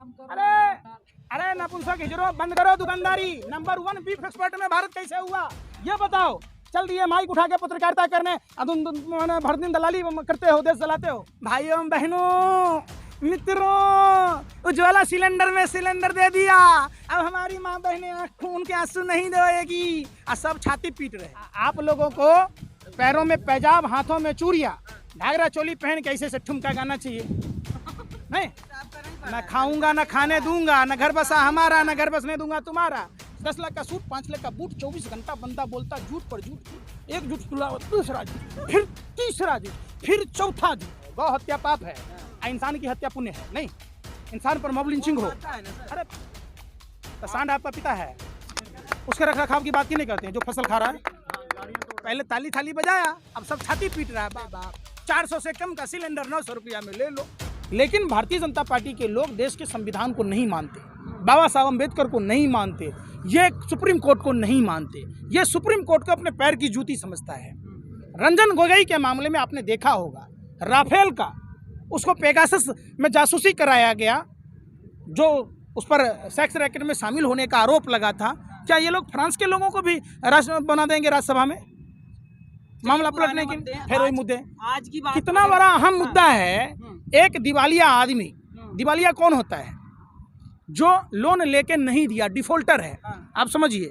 अरे अरे नपुंसक हिजरो बंद करो दुकानदारी। नंबर 1 बीफ एक्सपर्ट में भारत कैसे हुआ ये बताओ। चल दिए माइक उठा के पत्रकारिता करने, तुम भर दिन दलाली करते हो, देश चलाते हो। भाइयों बहनों मित्रों, उज्ज्वला सिलेंडर में सिलेंडर दे दिया, अब हमारी माँ बहनें खून के आंसू नहीं धोएगी, और सब छाती पीट रहे। आप लोगों को पैरों में पैजाब, हाथों में चूड़िया, घाघरा चोली पहन के ऐसे से ठुमका गाना चाहिए। नहीं, न खाऊंगा न खाने दूंगा, न घर बसा हमारा, न घर बसने दूंगा तुम्हारा। 10 लाख का सूट, 5 लाख का बूट, 24 घंटा बंदा बोलता झूठ पर झूठ। एक झूठ खुला, दूसरा झूठ, फिर तीसरा झूठ, फिर चौथा झूठ। गौ हत्या पाप है, इंसान की हत्या पुण्य है। नहीं, इंसान पर मॉब लिंचिंग हो। अरे तो सांड आपका पिता है, उसके रख रखाव की बात ही नहीं करते हैं। जो फसल खा रहा है, पहले ताली थाली बजाया, अब सब छाती पीट रहा है। बाबा 400 से कम का सिलेंडर 900 रुपया में ले लो। लेकिन भारतीय जनता पार्टी के लोग देश के संविधान को नहीं मानते, बाबा साहब अम्बेडकर को नहीं मानते, ये सुप्रीम कोर्ट को नहीं मानते, ये सुप्रीम कोर्ट को अपने पैर की जूती समझता है। रंजन गोगोई के मामले में आपने देखा होगा, राफेल का उसको पेगासस में जासूसी कराया गया, जो उस पर सेक्स रैकेट में शामिल होने का आरोप लगा था। क्या ये लोग फ्रांस के लोगों को भी राष्ट्र बना देंगे राज्यसभा में मामला पलटने के? फिर वही मुद्दे, आज की बात कितना बड़ा अहम मुद्दा है। एक दिवालिया आदमी, दिवालिया कौन होता है? जो लोन लेके नहीं दिया, डिफॉल्टर है, आप समझिए,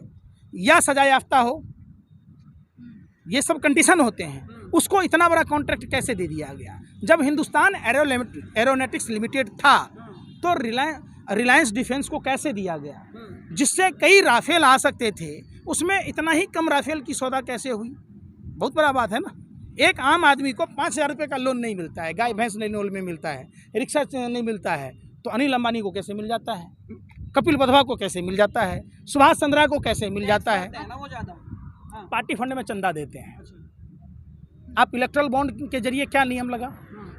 या सजा याफ्ता हो, ये सब कंडीशन होते हैं। उसको इतना बड़ा कॉन्ट्रैक्ट कैसे दे दिया गया? जब हिंदुस्तान एरोनॉटिक्स लिमिटेड था तो रिलायंस डिफेंस को कैसे दिया गया, जिससे कई राफेल आ सकते थे, उसमें इतना ही कम राफेल की सौदा कैसे हुई? बहुत बड़ा बात है ना। एक आम आदमी को 5,000 रुपये का लोन नहीं मिलता है, गाय भैंस लेने में मिलता है, रिक्शा नहीं मिलता है, तो अनिल अंबानी को कैसे मिल जाता है? कपिल वधवा को कैसे मिल जाता है? सुभाष चंद्रा को कैसे मिल जाता है? पार्टी फंड में चंदा देते हैं। आप इलेक्ट्रल बॉन्ड के जरिए क्या नियम लगा?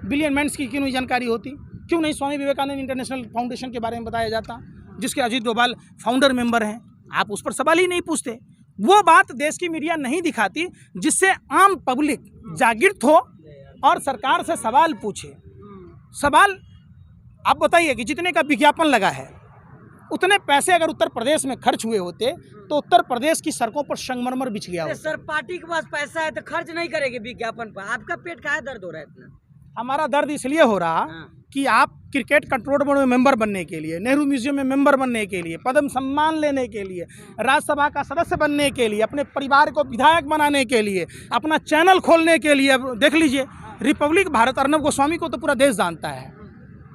बिलियन मैंस की क्यों नहीं जानकारी होती? क्यों नहीं स्वामी विवेकानंद इंटरनेशनल फाउंडेशन के बारे में बताया जाता, जिसके अजीत डोभाल फाउंडर मेंबर हैं? आप उस पर सवाल ही नहीं पूछते। वो बात देश की मीडिया नहीं दिखाती, जिससे आम पब्लिक जागृत हो और सरकार से सवाल पूछे। सवाल आप बताइए कि जितने का विज्ञापन लगा है, उतने पैसे अगर उत्तर प्रदेश में खर्च हुए होते तो उत्तर प्रदेश की सड़कों पर संगमरमर बिछ गया होता। सर, पार्टी के पास पैसा है तो खर्च नहीं करेगी विज्ञापन पर। आपका पेट काहे दर्द हो रहा है इतना? हमारा दर्द इसलिए हो रहा कि आप क्रिकेट कंट्रोल बोर्ड में मेंबर बनने के लिए, नेहरू म्यूजियम में मेंबर बनने के लिए, पद्म सम्मान लेने के लिए, राज्यसभा का सदस्य बनने के लिए, अपने परिवार को विधायक बनाने के लिए, अपना चैनल खोलने के लिए, देख लीजिए रिपब्लिक भारत, अर्नब गोस्वामी को तो पूरा देश जानता है,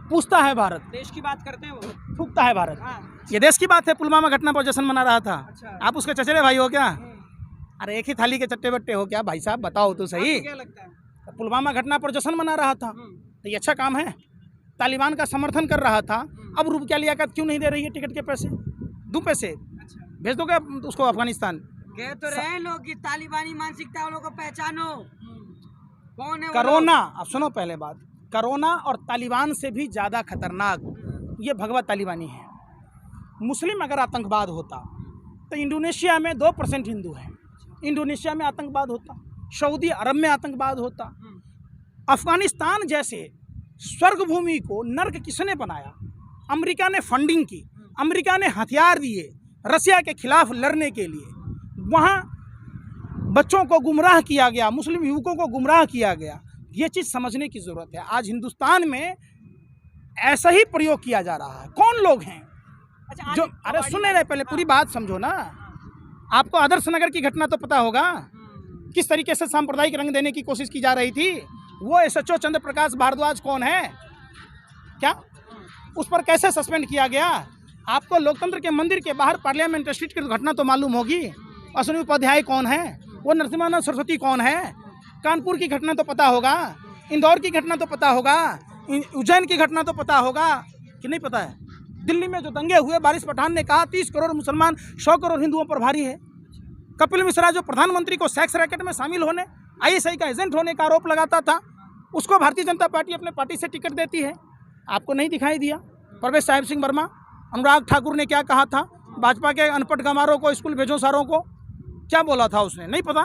पूछता है भारत, देश की बात करते हैं वो, थूकता है भारत। ये देश की बात है। पुलवामा घटना पर जश्न मना रहा था। आप उसके चचेरे भाई हो क्या? अरे एक ही थाली के चट्टे बट्टे हो क्या? भाई साहब बताओ तो सही। क्या लगता है? पुलवामा घटना पर जश्न मना रहा था, तो ये अच्छा काम है। तालिबान का समर्थन कर रहा था, अब रुपया लियाकत क्यों नहीं दे रही है? टिकट के पैसे दो, पैसे भेज दोगे उसको अफगानिस्तान? कह तो रहे लोग कि तालिबानी मानसिकता वालों को पहचानो, कौन है? कोरोना, अब सुनो पहले बात, कोरोना और तालिबान से भी ज़्यादा खतरनाक ये भगवा तालिबानी है। मुस्लिम अगर आतंकवाद होता तो इंडोनेशिया में 2% हिंदू हैं, इंडोनेशिया में आतंकवाद होता, सऊदी अरब में आतंकवाद होता। अफगानिस्तान जैसे स्वर्ग भूमि को नर्क किसने बनाया? अमेरिका ने फंडिंग की, अमेरिका ने हथियार दिए रसिया के खिलाफ लड़ने के लिए। वहाँ बच्चों को गुमराह किया गया, मुस्लिम युवकों को गुमराह किया गया। ये चीज़ समझने की ज़रूरत है। आज हिंदुस्तान में ऐसा ही प्रयोग किया जा रहा है। कौन लोग हैं जो, अरे सुनने रहे, पहले पूरी बात समझो ना। आपको आदर्श नगर की घटना तो पता होगा, किस तरीके से सांप्रदायिक रंग देने की कोशिश की जा रही थी। वो एसएचओ चंद्र प्रकाश भारद्वाज कौन है? क्या उस पर कैसे सस्पेंड किया गया? आपको लोकतंत्र के मंदिर के बाहर पार्लियामेंट स्ट्रीट की घटना तो मालूम होगी। अश्विनी उपाध्याय कौन है? वो नरसिम्हानंद सरस्वती कौन है? कानपुर की घटना तो पता होगा, इंदौर की घटना तो पता होगा, उज्जैन की घटना तो पता होगा कि नहीं पता है? दिल्ली में जो दंगे हुए, बारिश पठान ने कहा 30 करोड़ मुसलमान 100 करोड़ हिंदुओं पर भारी है। कपिल मिश्रा जो प्रधानमंत्री को सेक्स रैकेट में शामिल होने, आईएसआई का एजेंट होने का आरोप लगाता था, उसको भारतीय जनता पार्टी अपने पार्टी से टिकट देती है। आपको नहीं दिखाई दिया? परवेश साहिब सिंह वर्मा, अनुराग ठाकुर ने क्या कहा था? भाजपा के अनपढ़ गंवारों को स्कूल भेजो सारों को, क्या बोला था उसने? नहीं पता।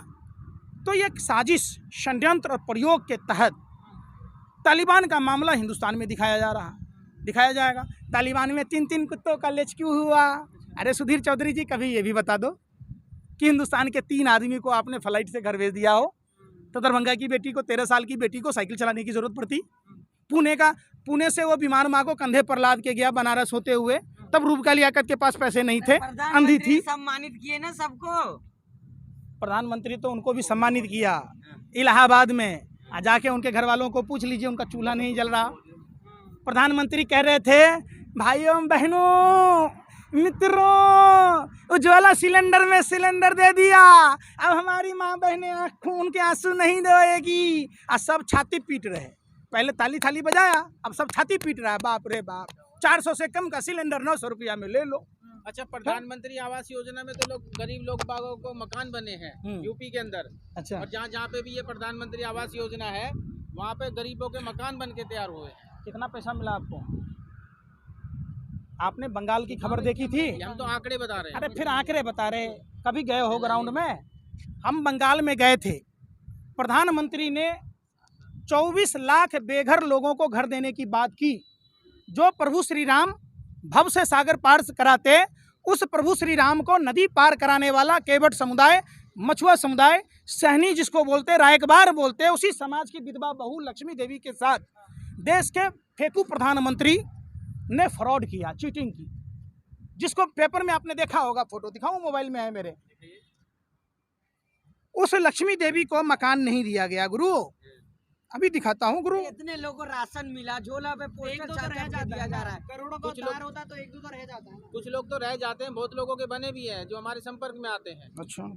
तो ये एक साजिश, षड्यंत्र और प्रयोग के तहत तालिबान का मामला हिंदुस्तान में दिखाया जा रहा है। दिखाया जाएगा। तालिबान में 3 कुत्तों का रेस्क्यू हुआ। अरे सुधीर चौधरी जी, कभी ये भी बता दो कि हिंदुस्तान के 3 आदमी को आपने फ्लाइट से घर भेज दिया हो, तो दरभंगा की बेटी को, 13 साल की बेटी को साइकिल चलाने की जरूरत पड़ती? पुणे से वो बीमार माँ को कंधे पर लाद के गया बनारस होते हुए, तब रूपका लियाकत के पास पैसे नहीं थे, अंधी थी। सम्मानित किए ना सबको। प्रधानमंत्री तो उनको भी सम्मानित किया इलाहाबाद में। जाके उनके घर वालों को पूछ लीजिए, उनका चूल्हा नहीं जल रहा। प्रधानमंत्री कह रहे थे, भाइयों बहनों मित्रों, उज्ज्वला सिलेंडर में सिलेंडर दे दिया, अब हमारी माँ बहनें खून के आंसू नहीं रोएगी। और सब छाती पीट रहे। पहले ताली थाली बजाया, अब सब छाती पीट रहा है। बाप रे बाप, 400 से कम का सिलेंडर 900 रुपया में ले लो। अच्छा, प्रधानमंत्री आवास योजना में तो लोग गरीब लोग बागों को मकान बने हैं यूपी के अंदर। अच्छा, और जहाँ जहाँ पे भी ये प्रधानमंत्री आवास योजना है, वहाँ पे गरीबों के मकान बन के तैयार हुए हैं। कितना पैसा मिला आपको? आपने बंगाल की खबर देखी थी? हम तो आंकड़े बता रहे हैं। अरे फिर आंकड़े बता रहे, कभी गए हो ग्राउंड में? हम बंगाल में गए थे। प्रधानमंत्री ने 24 लाख बेघर लोगों को घर देने की बात की। जो प्रभु श्री राम भव से सागर पार कराते, उस प्रभु श्री राम को नदी पार कराने वाला केवट समुदाय, मछुआ समुदाय, सहनी जिसको बोलते, रायकबार बोलते, उसी समाज की विधवा बहू लक्ष्मी देवी के साथ देश के फेंकू प्रधानमंत्री ने फ्रॉड किया, चीटिंग की, जिसको पेपर में आपने देखा होगा। फोटो दिखाऊं? मोबाइल में है मेरे। उस लक्ष्मी देवी को मकान नहीं दिया गया गुरु। अभी दिखाता हूँ गुरु। इतने लोगों को राशन मिला, झोला पे पोस्टर दिया जा रहा है। करोड़ों का उधार होता है तो 1-2 तो रह जाता है। कुछ लोग तो रह जाते हैं, बहुत लोगों के बने भी हैं जो हमारे संपर्क में आते हैं। अच्छा,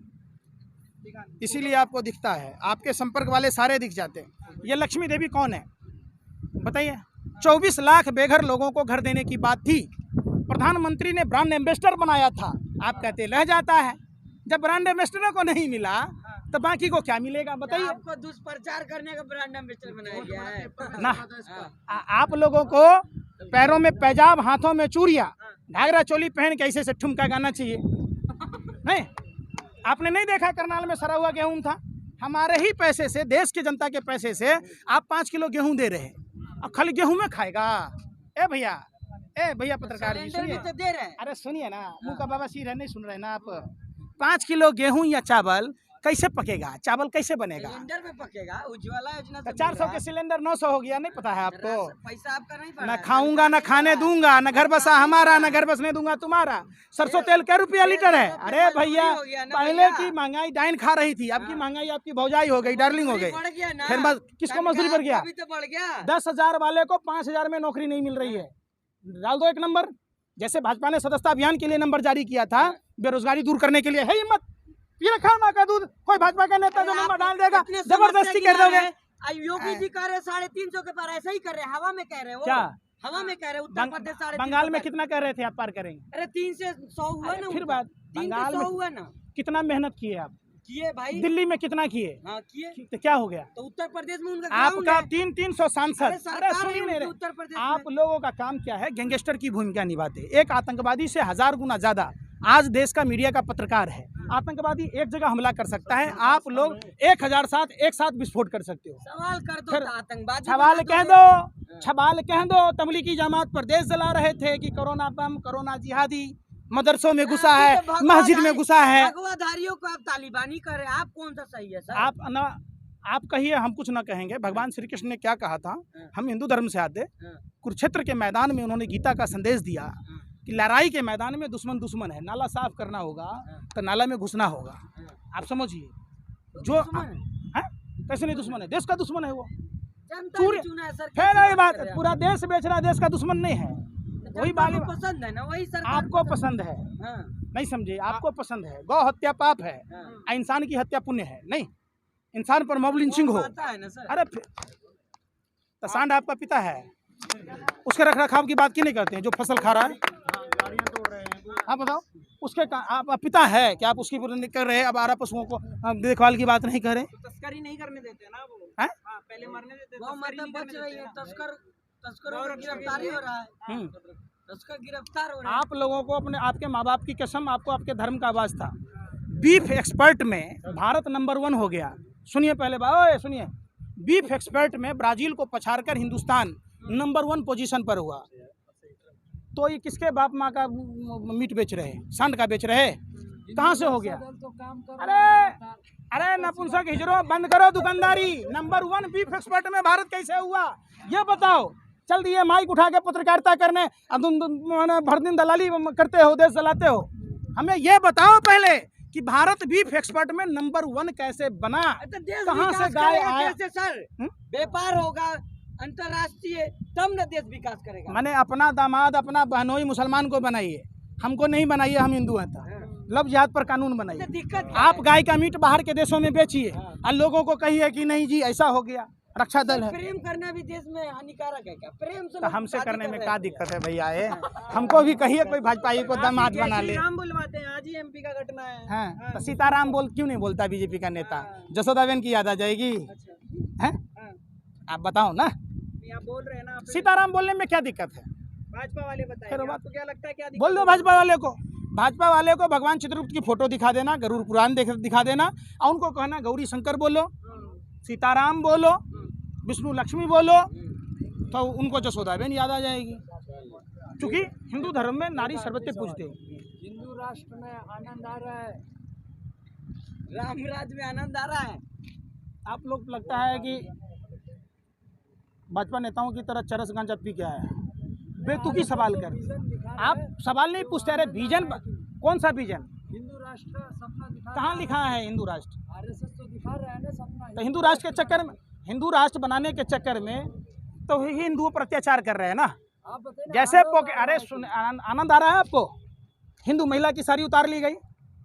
इसीलिए आपको दिखता है, आपके संपर्क वाले सारे दिख जाते हैं। ये लक्ष्मी देवी कौन है बताइए? 24 लाख बेघर लोगों को घर देने की बात थी। प्रधानमंत्री ने ब्रांड एम्बेसडर बनाया था। आप कहते रह जाता है। जब ब्रांड एम्बेसडर को नहीं मिला तो बाकी को क्या मिलेगा बताइए? आपको दुष्प्रचार करने का ब्रांड एम्बेसडर बनाया गया है ना। आप लोगों को पैरों में पैजाब, हाथों में चूड़िया, घाघरा चोली पहन के ऐसे से ठुमका गाना चाहिए। नहीं, आपने नहीं देखा करनाल में सड़ा हुआ गेहूं था? हमारे ही पैसे से, देश की जनता के पैसे से आप 5 किलो गेहूं दे रहे हैं। अब खाली गेहूं में खाएगा? ए भैया पत्रकार जी सुनिए। तो दे रहे हैं। अरे सुनिए ना, मुंह का बाबा सिर है, नहीं सुन रहे ना आप? 5 किलो गेहूं या चावल कैसे पकेगा? चावल कैसे बनेगा? सिलेंडर में पकेगा। उज्ज्वला योजना तो 400 के सिलेंडर 900 हो गया, नहीं पता है आपको? पैसा आपका नहीं पड़ा। न खाऊंगा, न खाने दूंगा, न घर बसा हमारा, न घर बसने दूंगा तुम्हारा। सरसों तेल क्या रुपया लीटर है? अरे भैया, पहले की महंगाई डाइन खा रही थी, अब की महंगाई आपकी भौजाई हो गई, डार्लिंग हो गई। फिर किसको मजदूरी बढ़ गया? 10,000 वाले को 5,000 में नौकरी नहीं मिल रही है। डाल दो एक नंबर। जैसे भाजपा ने सदस्यता अभियान के लिए नंबर जारी किया था, बेरोजगारी दूर करने के लिए, है हिम्मत? ये रखा माँ का दूध, कोई भाजपा का नेता जो नंबर डाल देगा जबरदस्ती कर दोगे। योगी जी कह रहे 350 के पार, ऐसा ही कर रहे, हवा में कह रहे हो। क्या हवा में कह रहे? उत्तर प्रदेश 350 बंगाल में कितना कह रहे थे आप पार करेंगे? अरे 3 से 100 हुआ ना। फिर बात, 3 से बंगाल 100 में हुआ ना। कितना मेहनत किए आप? किए भाई। दिल्ली में कितना किए? हाँ किए। तो क्या हो गया? तो उत्तर प्रदेश में उनका आपका 300 सांसद। अरे सुनिए मेरे, उत्तर प्रदेश आप लोगों का काम क्या है? गैंगस्टर की भूमिका निभाते। एक आतंकवादी से 1000 गुना ज्यादा आज देश का मीडिया का पत्रकार है। आतंकवादी एक जगह हमला कर सकता है, आप लोग 1000 साथ एक साथ विस्फोट कर सकते हो। सवाल कर दो, आतंकवादी सवाल कह दो, छबाल कह दो। तबलीगी जमात पर देश जला रहे थे कि कोरोना बम, कोरोना जिहादी मदरसों में घुसा है, मस्जिद में घुसा है। भगवाधारियों को आप तालिबानी कर रहे हैं, आप कौन सा सही है सर? आप कहिए, हम कुछ ना कहेंगे। भगवान श्री कृष्ण ने क्या कहा था? हम हिंदू धर्म से आते, कुरुक्षेत्र के मैदान में उन्होंने गीता का संदेश दिया कि लड़ाई के मैदान में दुश्मन है, नाला साफ करना होगा तो नाला में घुसना होगा। आप समझिए, जो कैसे नहीं दुश्मन है? देश का दुश्मन है वो। फिर बात, पूरा देश बेच रहा, देश का दुश्मन नहीं है। वही बात पसंद है ना, वही सरकार आपको पसंद है। नहीं समझे? आपको पसंद है, गौ हत्या पाप है, इंसान की हत्या पुण्य है। नहीं, इंसान पर मॉब लिंचिंग हो। अरे तो सांड आपका पिता है, उसके रख रखाव की बात क्यों नहीं करते हैं? जो फसल खा रहा है, आप बताओ, उसके आप पिता है कि आप उसकी कर रहे हैं? अब आरा पशुओं को देखभाल की बात नहीं कर रहे। तस्करी नहीं करने देते ना वो। पहले मरने देते, बच रही है। तस्करों की गिरफ्तारी हो रहा है। तस्कर गिरफ्तार हो रहा है। आप लोगों को अपने, आपके माँ बाप की कसम, आपको आपके धर्म का आवाज था। बीफ एक्सपर्ट में भारत नंबर 1 हो गया। सुनिए पहले बात, सुनिए। बीफ एक्सपर्ट में ब्राजील को पछाड़कर हिंदुस्तान नंबर 1 पोजीशन पर हुआ। तो ये किसके बाप माँ का मीट बेच रहे हैं? सांड का बेच रहे? कहाँ से हो गया? अरे नपुंसक हिजड़ों, बंद करो दुकानदारी। नंबर 1 बीफ एक्सपोर्ट में भारत कैसे हुआ ये बताओ। चल दिए माइक उठा के पत्रकारिता करने, अब तुम भर दिन दलाली करते हो, देश चलाते हो। हमें ये बताओ पहले कि भारत बीफ एक्सपोर्ट में नंबर 1 कैसे बना? कहाँ से गाय आया? सर व्यापार होगा अंतरराष्ट्रीय, तब न देश विकास करेगा। मैंने अपना दामाद, अपना बहनोई मुसलमान को बनाइए, हमको नहीं बनाइए, हम हिंदू हैं। लव जिहाद पर कानून बनाइए। दिक्कत आप गाय का मीट बाहर के देशों में बेचिए और लोगों को कहिए कि नहीं जी ऐसा हो गया, रक्षा दल है। प्रेम करना भी देश में हानिकारक है क्या? प्रेम से तो हमसे करने में क्या दिक्कत है भैया? हमको भी कहिए कोई भाजपाई को दामाद बना ले। राम बुलवाते हैं, आज ही एमपी का घटना है। हाँ, तो सीताराम बोल क्यों नहीं बोलता बीजेपी का नेता? जसोदाबेन की याद आ जाएगी। हैं? आप बताओ ना, आप बोल रहे हैं ना, सीताराम बोलने में क्या दिक्कत है? भाजपा वाले बताइए, आपको क्या लगता है क्या बोल दो भाजपा वाले को। भाजपा वाले को भगवान चित्रगुप्त की फोटो दिखा देना, गरुड़ पुराण दिखा देना और उनको कहना गौरी शंकर बोलो, सीताराम बोलो, विष्णु लक्ष्मी बोलो, तो उनको जसोदाबेन याद आ जाएगी। क्योंकि हिंदू धर्म में नारी सर्वोच्च पूजते हैं। हिंदू राष्ट्र में आनंद आ रहा है, राम राज्य में आनंद आ रहा है। आप लोग लगता है कि भाजपा नेताओं की तरह चरस गांजा पी के आया है। बेतुकी सवाल कर, आप सवाल नहीं पूछते। अरे विजन कौन सा विजन? हिंदू राष्ट्र सपना दिखा, कहाँ लिखा है हिंदू राष्ट्र? आरएसएस तो दिखा रहा है ना सपना। तो हिंदू राष्ट्र के चक्कर में, हिंदू राष्ट्र बनाने के चक्कर में तो ही हिंदुओं पर अत्याचार कर रहे हैं ना। आप बताइए जैसे अरे सुन, आनंद आ रहा है आपको? हिंदू महिला की साड़ी उतार ली गई,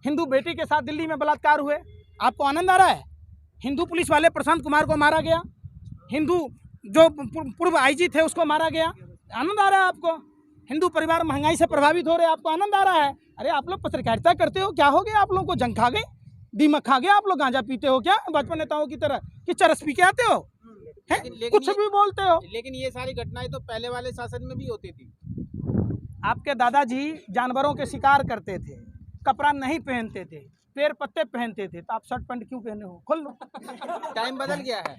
हिंदू बेटी के साथ दिल्ली में बलात्कार हुए, आपको आनंद आ रहा है? हिंदू पुलिस वाले प्रशांत कुमार को मारा गया, हिंदू जो पूर्व आईजी थे उसको मारा गया, आनंद आ रहा है आपको? हिंदू परिवार महंगाई से प्रभावित हो रहे हैं, आपको आनंद आ रहा है? अरे आप लोग पत्रकारिता करते हो, क्या हो गया आप लोगों को? जंग खा गई, दीमक खा गया? आप लोग गांजा पीते हो क्या भाजपा नेताओं की तरह कि चरस पी के आते हो? कुछ भी बोलते हो। लेकिन ये सारी घटनाएं तो पहले वाले शासन में भी होती थी। आपके दादाजी जानवरों के शिकार करते थे, कपड़ा नहीं पहनते थे, पेड़ पत्ते पहनते थे, तो आप शर्ट पैंट क्यों पहने हो? खोल लो। टाइम बदल गया है,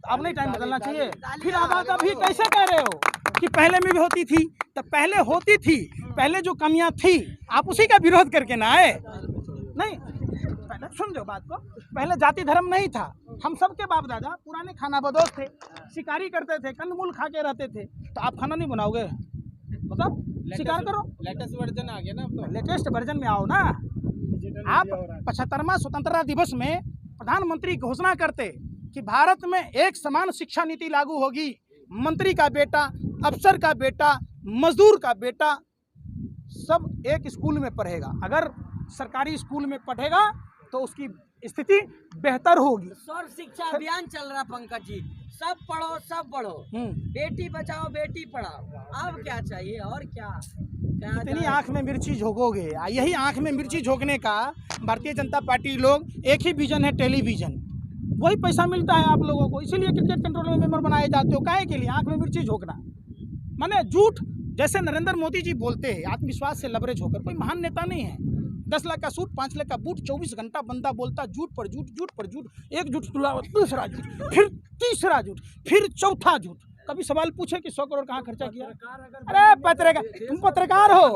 अब नहीं टाइम बदलना चाहिए। फिर आप अभी कैसे कह रहे हो कि पहले में भी होती थी? तो पहले होती थी, पहले जो कमियां थी आप उसी का विरोध करके ना आए। नहीं, पहले सुन जो बात को, पहले जाति धर्म नहीं था। हम सबके बाप दादा पुराने खाना बदोश थे, शिकारी करते थे, कंदमूल खा के रहते थे। तो आप खाना नहीं बनाओगे? मतलब शिकार करो। लेटेस्ट वर्जन आ गया ना अब तो। लेटेस्ट वर्जन में आओ ना। आप 75वां स्वतंत्रता दिवस में प्रधानमंत्री घोषणा करते कि भारत में एक समान शिक्षा नीति लागू होगी, मंत्री का बेटा, अफसर का बेटा, मजदूर का बेटा सब एक स्कूल में पढ़ेगा। अगर सरकारी स्कूल में पढ़ेगा तो उसकी स्थिति बेहतर होगी। सर्व शिक्षा अभियान चल रहा पंकज जी, सब पढ़ो सब बढ़ो, बेटी बचाओ बेटी पढ़ाओ। अब क्या चाहिए और क्या? इतनी आंख में मिर्ची झोंकोगे? यही आंख में मिर्ची झोंकने का भारतीय जनता पार्टी लोग, एक ही विजन है, टेलीविजन। वही पैसा मिलता है आप लोगों को, इसीलिए क्रिकेट कंट्रोल में मेंबर बनाए जाते हो। काहे के लिए? आंख में मिर्ची झोंकना, माने झूठ। जैसे नरेंद्र मोदी जी बोलते हैं आत्मविश्वास से लबरेज होकर, कोई महान नेता नहीं है। 10 लाख का सूट, 5 लाख का बूट, 24 घंटा बंदा बोलता झूठ पर झूठ, झूठ पर झूठ, एक झूठ दूसरा झूठ, फिर तीसरा झूठ, फिर चौथा झूठ। कभी सवाल पूछे कि 100 करोड़ कहाँ खर्चा किया? अरे पत्रकार, तुम पत्रकार हो?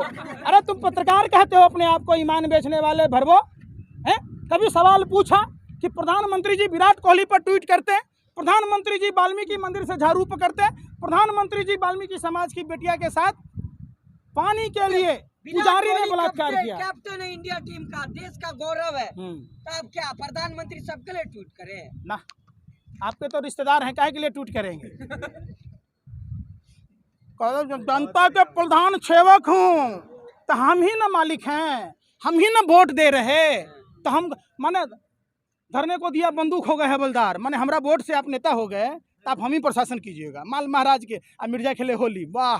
अरे तुम पत्रकार कहते हो अपने आप को, ईमान बेचने वाले भरवो हैं? कभी सवाल पूछा कि प्रधानमंत्री जी विराट कोहली पर ट्वीट करते हैं, प्रधानमंत्री जी वाल्मीकि मंदिर से झाड़ू पकड़ते हैं, प्रधानमंत्री जी वाल्मीकि समाज की बेटिया के साथ पानी के लिए पुजारी ने बलात्कार किया। कैप्टन है इंडिया टीम का, देश का गौरव है, तब क्या प्रधानमंत्री सबके लिए ट्वीट करे ना? आपके तो रिश्तेदार हैं, काहे के लिए ट्वीट करेंगे? जनता के प्रधान सेवक हूँ तो हम ही ना मालिक हैं, हम ही ना वोट दे रहे। तो हम माने धरने को दिया, बंदूक हो गए हवलदार, माने हमारा वोट से आप नेता हो गए तो आप हम ही प्रशासन कीजिएगा। माल महाराज के अब मिर्जा खेले होली, वाह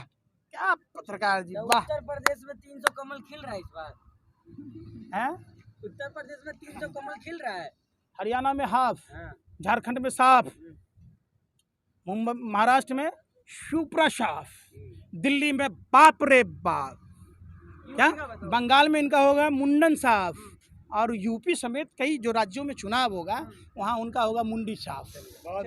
क्या पत्रकार जी, वाह। उत्तर प्रदेश में 300 कमल खिल रहा है इस बार, हैं? उत्तर प्रदेश में 300 कमल खिल रहा है, हरियाणा में हाफ, झारखंड में साफ, मुंबई महाराष्ट्र में सुपरा साफ, दिल्ली में बाप रे बाप, क्या बंगाल में इनका होगा मुंडन साफ, और यूपी समेत कई जो राज्यों में चुनाव होगा वहाँ उनका होगा मुंडी साफ। बहुत